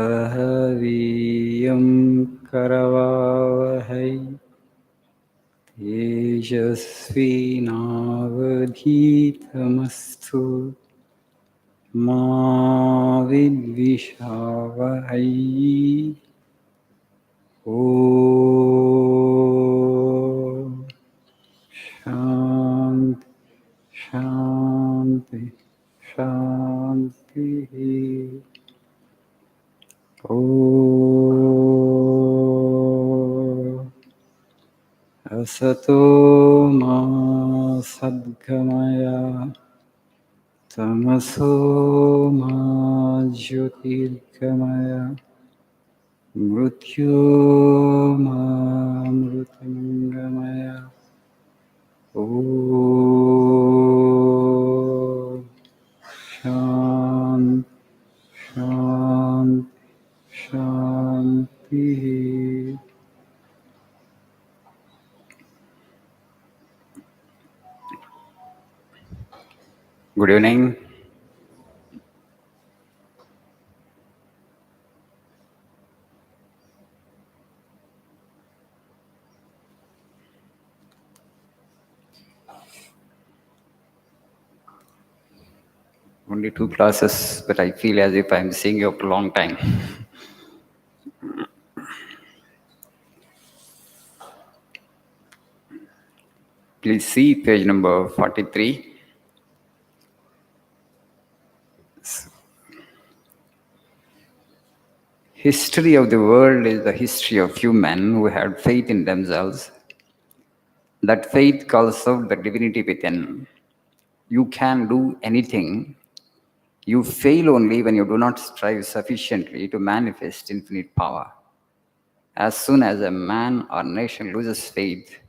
Sahaviyam karavavahai tejasvinavadhitamastu ma vidvishavahai. Om Shanti Shanti Shanti. Om Asato ma sadgamaya tamaso ma jyotirgamaya mrityoma mritangamaya. Om Shanti Shanti Shanti. Good evening. Only 2 classes, but I feel as if I'm seeing you for a long time. Please see page number 43. History of the world is the history of few men who had faith in themselves. That faith calls out the divinity within. You can do anything. You fail only when you do not strive sufficiently to manifest infinite power. As soon as a man or nation loses faith,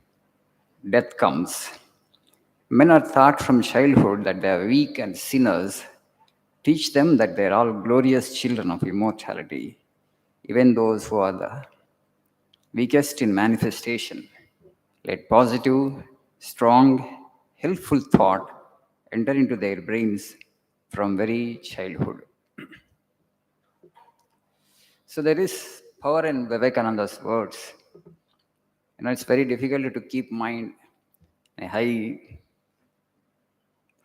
death comes. Men are taught from childhood that they are weak and sinners. Teach them that they are all glorious children of immortality, even those who are the weakest in manifestation. Let positive, strong, helpful thought enter into their brains from very childhood. So there is power in Vivekananda's words. It's very difficult to keep mind in a high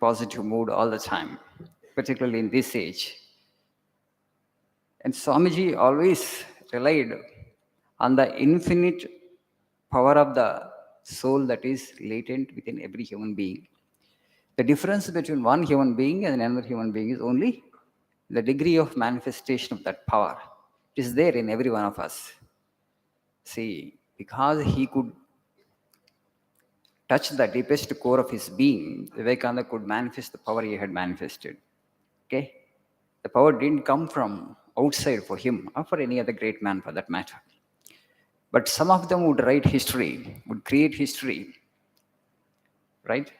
positive mood all the time, particularly in this age. And Swamiji always relied on the infinite power of the soul that is latent within every human being. The difference between one human being and another human being is only the degree of manifestation of that power. It is there in every one of us. See, because he could touch the deepest core of his being, Vivekananda could manifest the power he had manifested. Okay? The power didn't come from outside for him or for any other great man for that matter. But some of them would write history, would create history, right?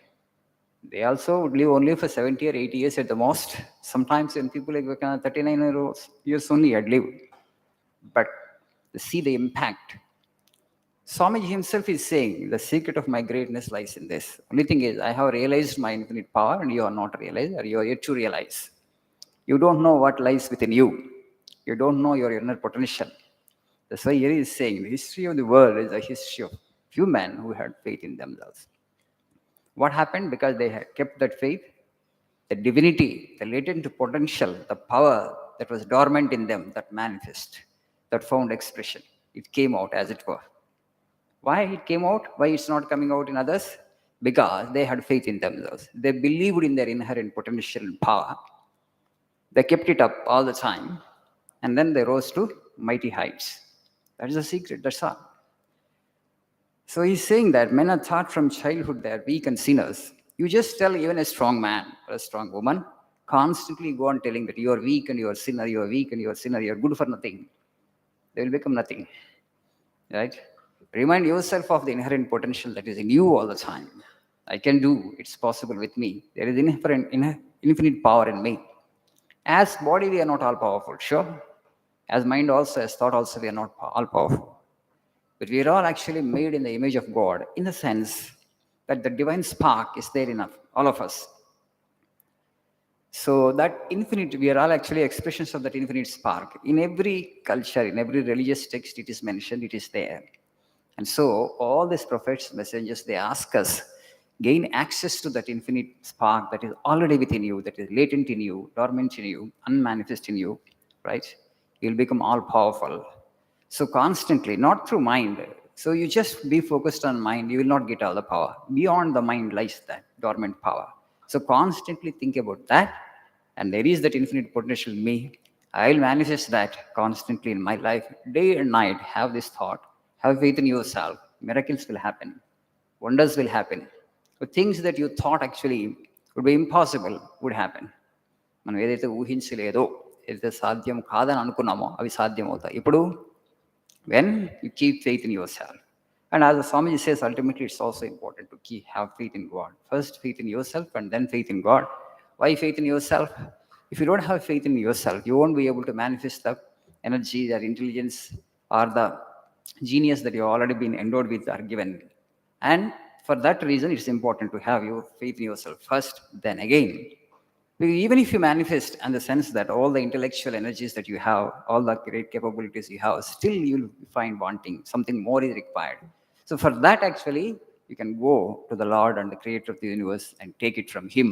They also would live only for 70 or 80 years at the most. Sometimes when people like Vivekananda, 39 years only had lived. But see the impact. Swamiji himself is saying, the secret of my greatness lies in this. Only thing is, I have realized my infinite power and you are not realized, or you are yet to realize. You don't know what lies within you. You don't know your inner potential. That's why here he is saying, the history of the world is a history of few men who had faith in themselves. What happened? Because they had kept that faith, the divinity, the latent potential, the power that was dormant in them, that manifest, that found expression. It came out, as it were. Why it came out? Why it's not coming out in others? Because they had faith in themselves. They believed in their inherent potential and power. They kept it up all the time. And then they rose to mighty heights. That is the secret, that's all. So he's saying that men are taught from childhood they are weak and sinners. You just tell even a strong man or a strong woman, constantly go on telling that you are weak and you are sinner, you are weak and you are sinner, you are good for nothing. They will become nothing. Right? Remind yourself of the inherent potential that is in you all the time. I can do, it's possible with me. There is infinite power in me. As body, we are not all powerful, sure. As mind also, as thought also, we are not all powerful. But we are all actually made in the image of God, in the sense that the divine spark is there in all of us. So that infinite, we are all actually expressions of that infinite spark. In every culture, in every religious text, it is mentioned, it is there. And so all these prophets, messengers, they ask us, gain access to that infinite spark that is already within you, that is latent in you, dormant in you, unmanifest in you, right? You'll become all powerful. So constantly, not through mind. So you just be focused on mind, you will not get all the power. Beyond the mind lies that dormant power. So constantly think about that, and there is that infinite potential in me. I will manifest that constantly in my life, day and night. Have this thought, have faith in yourself. Miracles will happen, wonders will happen. The things that you thought actually would be impossible would happen. మనం ఏదైతే ఊహించలేదో, ఏదైతే సాధ్యం కాదని అనుకున్నామో అవి సాధ్యమవుతాయి. ఇప్పుడు when you keep faith in yourself. And as the Swamiji says, ultimately it's also important to have faith in God. First faith in yourself and then faith in God. Why faith in yourself? If you don't have faith in yourself, you won't be able to manifest the energy, the intelligence, or the genius that you've already been endowed with or given. And for that reason, it's important to have your faith in yourself first, then again. Even if you manifest and the sense that all the intellectual energies that you have, all the great capabilities you have, still you'll find wanting, something more is required. So for that, actually, you can go to the Lord and the creator of the universe and take it from him.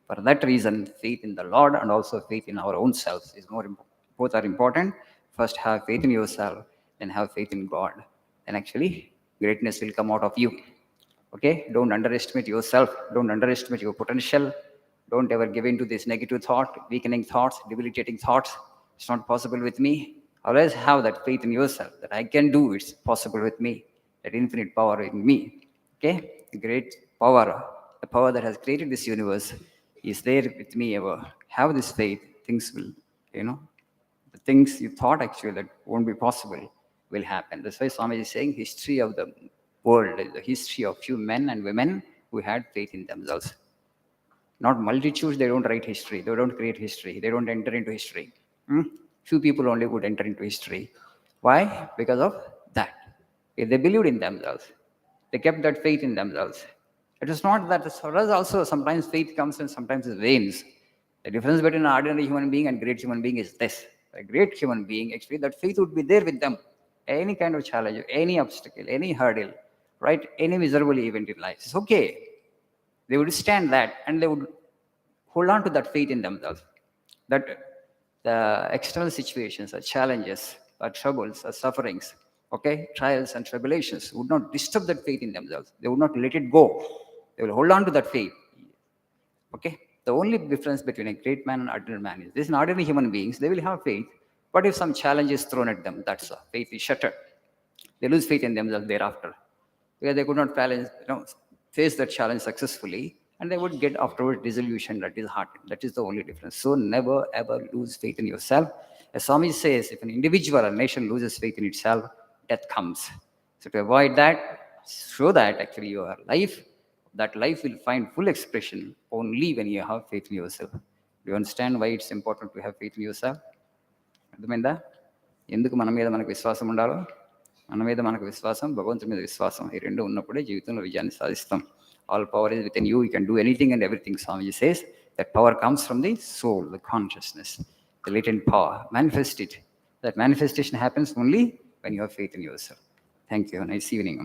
For that reason, faith in the Lord and also faith in our own selves is more important. Both are important. First have faith in yourself, then have faith in God, and actually greatness will come out of you. Okay, don't underestimate yourself, don't underestimate your potential. Don't ever give in to this negative thought, weakening thoughts, debilitating thoughts. It's not possible with me. Always have that faith in yourself that I can do, it's possible with me, that infinite power in me. Okay, the great power, the power that has created this universe is there with me ever. Have this faith, things will, you know, the things you thought actually that won't be possible will happen. That's why Swami is saying history of the world is the history of few men and women who had faith in themselves. Not multitudes, they don't write history, they don't create history, they don't enter into history. Few people only would enter into history. Why? Because of that. If they believed in themselves, they kept that faith in themselves. It is not that for us also sometimes faith comes and sometimes it wanes. The difference between an ordinary human being and great human being is this. A great human being, actually, that faith would be there with them. Any kind of challenge, any obstacle, any hurdle, right? Any miserable event in life. It's okay. They would stand that and they would hold on to that faith in themselves. That the external situations, the challenges, the troubles, the sufferings, okay, trials and tribulations would not disturb that faith in themselves. They would not let it go. They will hold on to that faith. Okay. The only difference between a great man and ordinary man is this: in ordinary human beings, they will have faith, but if some challenge is thrown at them, that's faith is shattered. They lose faith in themselves thereafter, because they could not face that challenge successfully, and they would get afterwards disillusion, that is heart. That is the only difference. So never ever lose faith in yourself. As Swami says, if an individual or nation loses faith in itself, death comes. So to avoid that, show that actually your life, that life will find full expression only when you have faith in yourself. Do you understand why it's important to have faith in yourself? అర్థమైందా? ఎందుకు మన మీద మనకు విశ్వాసం ఉండాలో? మన మీద మనకు విశ్వాసం, భగవంతుడి మీద విశ్వాసం, ఈ రెండు ఉన్నప్పుడే జీవితంలో విజయాన్ని సాధిస్తాం. All power is within you, you can do anything and everything. Swami says that power comes from the soul, the consciousness, the latent power. Manifest it. That manifestation happens only when you have faith in yourself. Thank you. Nice evening.